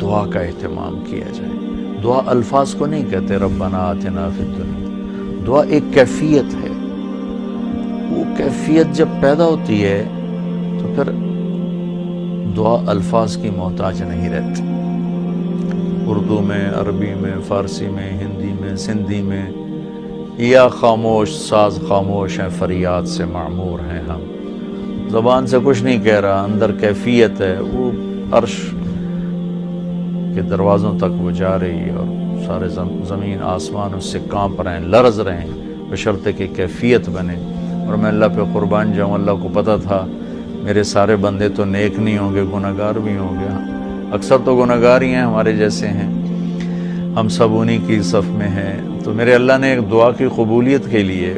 دعا کا اہتمام کیا جائے۔ دعا الفاظ کو نہیں کہتے ربنا آتنا فی الدنیا، دعا ایک کیفیت ہے۔ وہ کیفیت جب پیدا ہوتی ہے تو پھر دعا الفاظ کی محتاج نہیں رہتی۔ اردو میں، عربی میں، فارسی میں، ہندی میں، سندھی میں، یا خاموش ساز خاموش ہیں، فریاد سے معمور ہیں ہم۔ زبان سے کچھ نہیں کہہ رہا، اندر کیفیت ہے، وہ عرش کے دروازوں تک وہ جا رہی ہے اور سارے زمین آسمان اس سے کانپ رہے ہیں، لرز رہے ہیں، بشرطے کہ کیفیت بنے۔ اور میں اللہ پہ قربان جاؤں، اللہ کو پتہ تھا میرے سارے بندے تو نیک نہیں ہوں گے، گناہگار بھی ہوں گے، اکثر تو گناہگار ہی ہیں، ہمارے جیسے ہیں، ہم سب انہی کی صف میں ہیں۔ تو میرے اللہ نے ایک دعا کی قبولیت کے لیے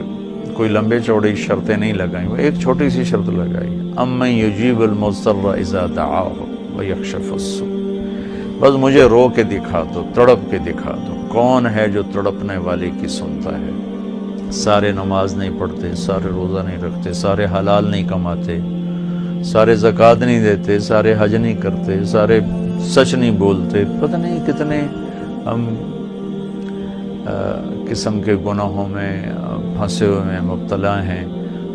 کوئی لمبے چوڑی شرطیں نہیں لگائیں، وہ ایک چھوٹی سی شرط لگائی، امن یجیب المضطر اذا دعاہ ویکشف السوء۔ بس مجھے رو کے دکھا دو، تڑپ کے دکھا دو، کون ہے جو تڑپنے والے کی سنتا ہے۔ سارے نماز نہیں پڑھتے، سارے روزہ نہیں رکھتے، سارے حلال نہیں کماتے، سارے زکوٰۃ نہیں دیتے، سارے حج نہیں کرتے، سارے سچ نہیں بولتے، پتہ نہیں کتنے ہم قسم کے گناہوں میں پھنسے ہوئے ہیں، مبتلا ہیں۔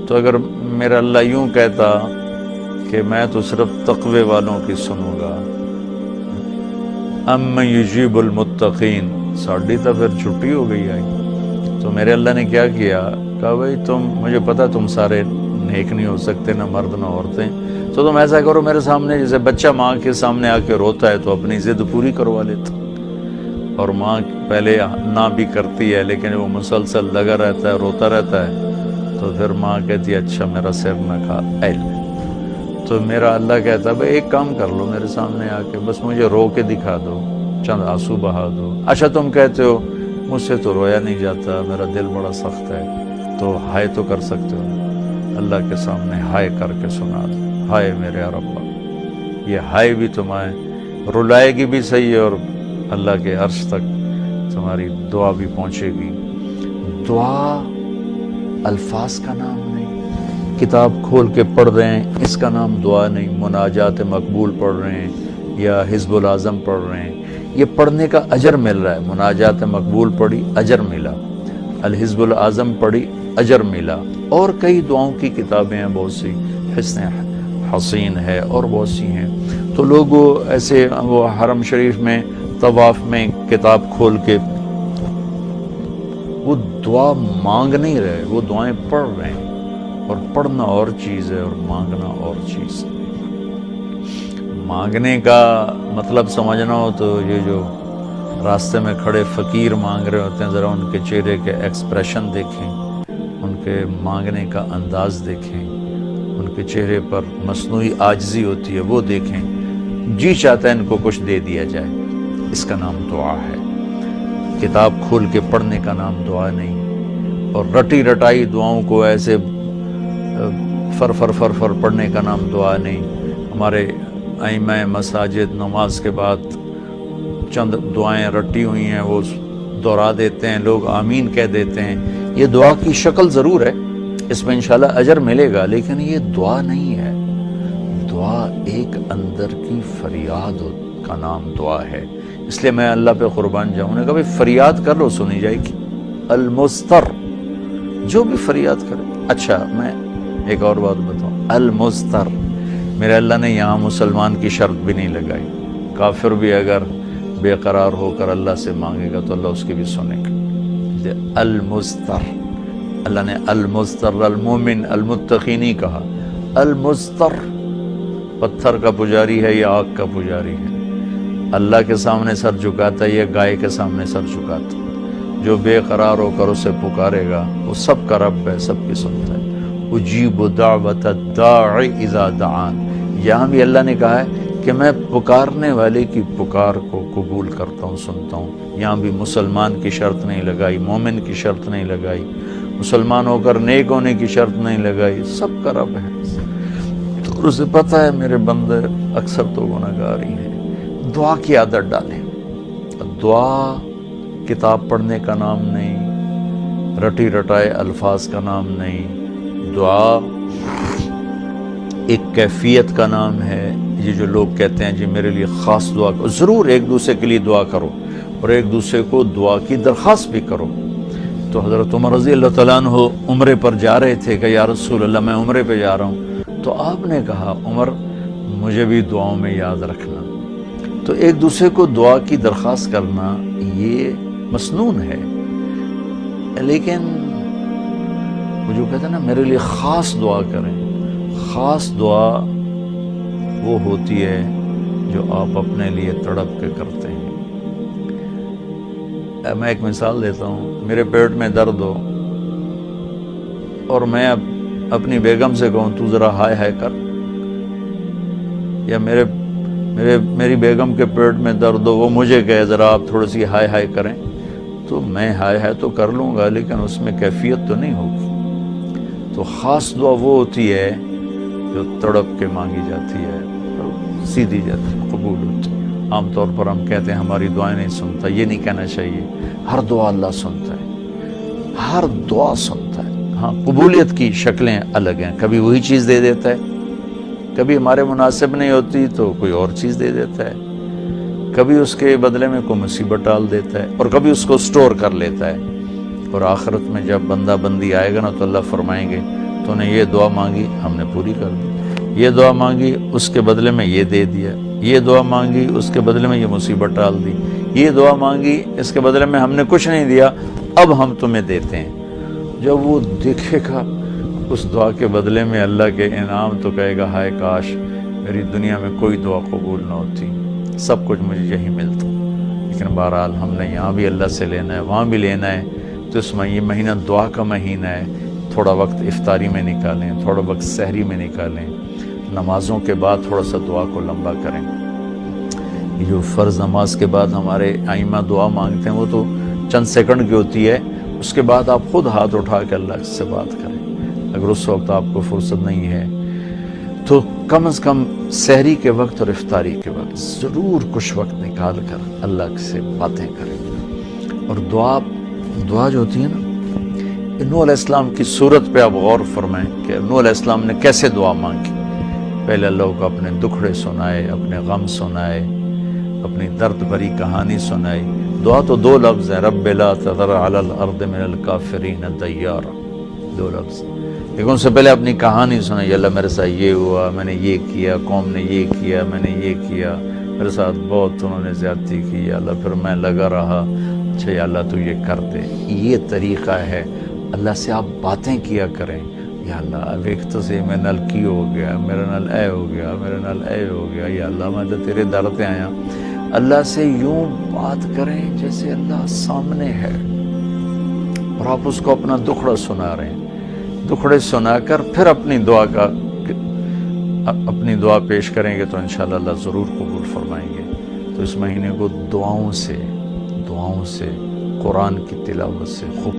تو اگر میرا اللہ یوں کہتا کہ میں تو صرف تقوی والوں کی سنوں گا، امن یجیب المتقین، ساڑھی تو پھر چھٹی ہو گئی آئی۔ تو میرے اللہ نے کیا کیا، کہا بھائی تم، مجھے پتا تم سارے نیک نہیں ہو سکتے، نہ مرد نہ عورتیں، تو تم ایسا کرو میرے سامنے، جیسے بچہ ماں کے سامنے آ کے روتا ہے تو اپنی ضد پوری کروا لیتا، اور ماں پہلے نہ بھی کرتی ہے لیکن وہ مسلسل لگا رہتا ہے، روتا رہتا ہے، تو پھر ماں کہتی ہے اچھا میرا سر نہ کھا اے۔ تو میرا اللہ کہتا ہے بھائی ایک کام کر لو، میرے سامنے آ کے بس مجھے رو کے دکھا دو، چند آنسو بہا دو۔ اچھا تم کہتے ہو مجھ سے تو رویا نہیں جاتا، میرا دل بڑا سخت ہے، تو ہائے تو کر سکتے ہو، اللہ کے سامنے ہائے کر کے سنا دو، ہائے میرے رب۔ یہ ہائے بھی تمہیں رلائے گی بھی صحیح، اور اللہ کے عرش تک تمہاری دعا بھی پہنچے گی۔ دعا الفاظ کا نام نہیں، کتاب کھول کے پڑھ رہے ہیں اس کا نام دعا نہیں، مناجات مقبول پڑھ رہے ہیں یا حزب العظم پڑھ رہے ہیں، یہ پڑھنے کا اجر مل رہا ہے۔ مناجات مقبول پڑھی، اجر ملا، الحزب العظم پڑھی، اجر ملا، اور کئی دعاؤں کی کتابیں ہیں بہت سی، حسن حسین ہے اور بہت سی ہیں۔ تو لوگ ایسے وہ حرم شریف میں طواف میں کتاب کھول کے وہ دعا مانگ نہیں رہے، وہ دعائیں پڑھ رہے ہیں، اور پڑھنا اور چیز ہے اور مانگنا اور چیز ہے۔ مانگنے کا مطلب سمجھنا ہو تو یہ جو راستے میں کھڑے فقیر مانگ رہے ہوتے ہیں، ذرا ان کے چہرے کے ایکسپریشن دیکھیں، ان کے مانگنے کا انداز دیکھیں، ان کے چہرے پر مصنوعی عاجزی ہوتی ہے وہ دیکھیں، جی چاہتا ہے ان کو کچھ دے دیا جائے، اس کا نام دعا ہے۔ کتاب کھول کے پڑھنے کا نام دعا نہیں، اور رٹی رٹائی دعاؤں کو ایسے فر فر فر فر پڑھنے کا نام دعا نہیں۔ ہمارے ائمہ مساجد نماز کے بعد چند دعائیں رٹی ہوئی ہیں وہ دہرا دیتے ہیں، لوگ آمین کہہ دیتے ہیں، یہ دعا کی شکل ضرور ہے، اس میں انشاءاللہ اجر ملے گا، لیکن یہ دعا نہیں ہے۔ دعا ایک اندر کی فریاد کا نام دعا ہے، اس لیے میں اللہ پہ قربان جاؤں، نے کہا بھائی فریاد کر لو سنی جائے گی، المضطر، جو بھی فریاد کرے۔ اچھا میں ایک اور بات بتاؤں، المضطر، میرے اللہ نے یہاں مسلمان کی شرط بھی نہیں لگائی، کافر بھی اگر بے قرار ہو کر اللہ سے مانگے گا تو اللہ اس کی بھی سنے گا۔ المضطر، اللہ نے المضطر المومن المتقی نہیں کہا، المضطر، پتھر کا پجاری ہے یا آگ کا پجاری ہے، اللہ کے سامنے سر جھکاتا ہے یا گائے کے سامنے سر جھکاتا ہے، جو بے قرار ہو کر اسے پکارے گا وہ سب کا رب ہے، سب کی سنتا ہے۔ اجیب دعوت الداع اذا دعان، یہاں بھی اللہ نے کہا ہے کہ میں پکارنے والے کی پکار کو قبول کرتا ہوں، سنتا ہوں۔ یہاں بھی مسلمان کی شرط نہیں لگائی، مومن کی شرط نہیں لگائی، مسلمان ہو کر نیک ہونے کی شرط نہیں لگائی، سب کا رب ہے، تو اسے پتہ ہے میرے بندے اکثر تو گناہگار ہی ہیں۔ دعا کی عادت ڈالیں، دعا کتاب پڑھنے کا نام نہیں، رٹی رٹائے الفاظ کا نام نہیں، دعا ایک کیفیت کا نام ہے۔ یہ جو لوگ کہتے ہیں جی میرے لیے خاص دعا کرو، ضرور ایک دوسرے کے لیے دعا کرو اور ایک دوسرے کو دعا کی درخواست بھی کرو۔ تو حضرت عمر رضی اللہ تعالیٰ عنہ عمرے پر جا رہے تھے کہ یا رسول اللہ میں عمرے پہ جا رہا ہوں، تو آپ نے کہا عمر مجھے بھی دعاؤں میں یاد رکھنا۔ تو ایک دوسرے کو دعا کی درخواست کرنا یہ مسنون ہے، لیکن وہ جو کہتے ہیں نا میرے لیے خاص دعا کریں، خاص دعا وہ ہوتی ہے جو آپ اپنے لیے تڑپ کے کرتے ہیں۔ میں ایک مثال دیتا ہوں، میرے پیٹ میں درد ہو اور میں اپنی بیگم سے کہوں تو ذرا ہائے ہائے کر، یا میری بیگم کے پیٹ میں درد ہو وہ مجھے کہے ذرا آپ تھوڑی سی ہائے ہائے کریں، تو میں ہائے ہائے تو کر لوں گا لیکن اس میں کیفیت تو نہیں ہوگی۔ تو خاص دعا وہ ہوتی ہے جو تڑپ کے مانگی جاتی ہے اور سیدھی جاتی ہے، قبول ہوتی ہے۔ عام طور پر ہم کہتے ہیں ہماری دعائیں نہیں سنتا، یہ نہیں کہنا چاہیے، ہر دعا اللہ سنتا ہے، ہر دعا سنتا ہے۔ ہاں قبولیت کی شکلیں الگ ہیں، کبھی وہی چیز دے دیتا ہے، کبھی ہمارے مناسب نہیں ہوتی تو کوئی اور چیز دے دیتا ہے، کبھی اس کے بدلے میں کوئی مصیبت ڈال دیتا ہے، اور کبھی اس کو سٹور کر لیتا ہے۔ اور آخرت میں جب بندہ بندی آئے گا نا تو اللہ فرمائیں گے تو نے یہ دعا مانگی ہم نے پوری کر دی، یہ دعا مانگی اس کے بدلے میں یہ دے دیا، یہ دعا مانگی اس کے بدلے میں یہ مصیبت ڈال دی، یہ دعا مانگی اس کے بدلے میں ہم نے کچھ نہیں دیا اب ہم تمہیں دیتے ہیں۔ جب وہ دیکھے گا اس دعا کے بدلے میں اللہ کے انعام تو کہے گا ہائے کاش میری دنیا میں کوئی دعا قبول نہ ہوتی، سب کچھ مجھے یہی ملتا۔ لیکن بہرحال ہم نے یہاں بھی اللہ سے لینا ہے، وہاں بھی لینا ہے، تو اس میں یہ مہینہ دعا کا مہینہ ہے، تھوڑا وقت افطاری میں نکالیں، تھوڑا وقت سحری میں نکالیں، نمازوں کے بعد تھوڑا سا دعا کو لمبا کریں۔ یہ جو فرض نماز کے بعد ہمارے ائمہ دعا مانگتے ہیں وہ تو چند سیکنڈ کی ہوتی ہے، اس کے بعد آپ خود ہاتھ اٹھا کے اللہ سے بات کریں۔ اگر اس وقت آپ کو فرصت نہیں ہے تو کم از کم سحری کے وقت اور افطاری کے وقت ضرور کچھ وقت نکال کر اللہ سے باتیں کریں۔ اور دعا جو ہوتی ہے نا، نوح علیہ السلام کی صورت پہ آپ غور فرمائیں کہ نوح علیہ السلام نے کیسے دعا مانگی۔ پہلے اللہ کو اپنے دکھڑے سنائے، اپنے غم سنائے، اپنی درد بھری کہانی سنائی۔ دعا تو دو لفظ ہیں، رب لا تذر علی الارض من الکافرین دیارا، دو لفظ، لیکن ان سے پہلے اپنی کہانی سنائی، اللہ میرے ساتھ یہ ہوا، میں نے یہ کیا، قوم نے یہ کیا، میں نے یہ کیا، میرے ساتھ بہت انہوں نے زیادتی کی، یا اللہ پھر میں لگا رہا، اچھا یا اللہ تو یہ کر دے۔ یہ طریقہ ہے، اللہ سے آپ باتیں کیا کریں، یا اللہ اب ایک تو سے میں نل کی ہو گیا، میرا نل اے ہو گیا، میرا نل اے ہو گیا، یا اللہ میں تو تیرے در پہ آیا۔ اللہ سے یوں بات کریں جیسے اللہ سامنے ہے، اور آپ اس کو اپنا دکھڑا سنا رہے ہیں۔ دکھڑے سنا کر پھر اپنی دعا پیش کریں گے تو انشاءاللہ اللہ ضرور قبول فرمائیں گے۔ تو اس مہینے کو دعاؤں سے قرآن کی تلاوت سے خوب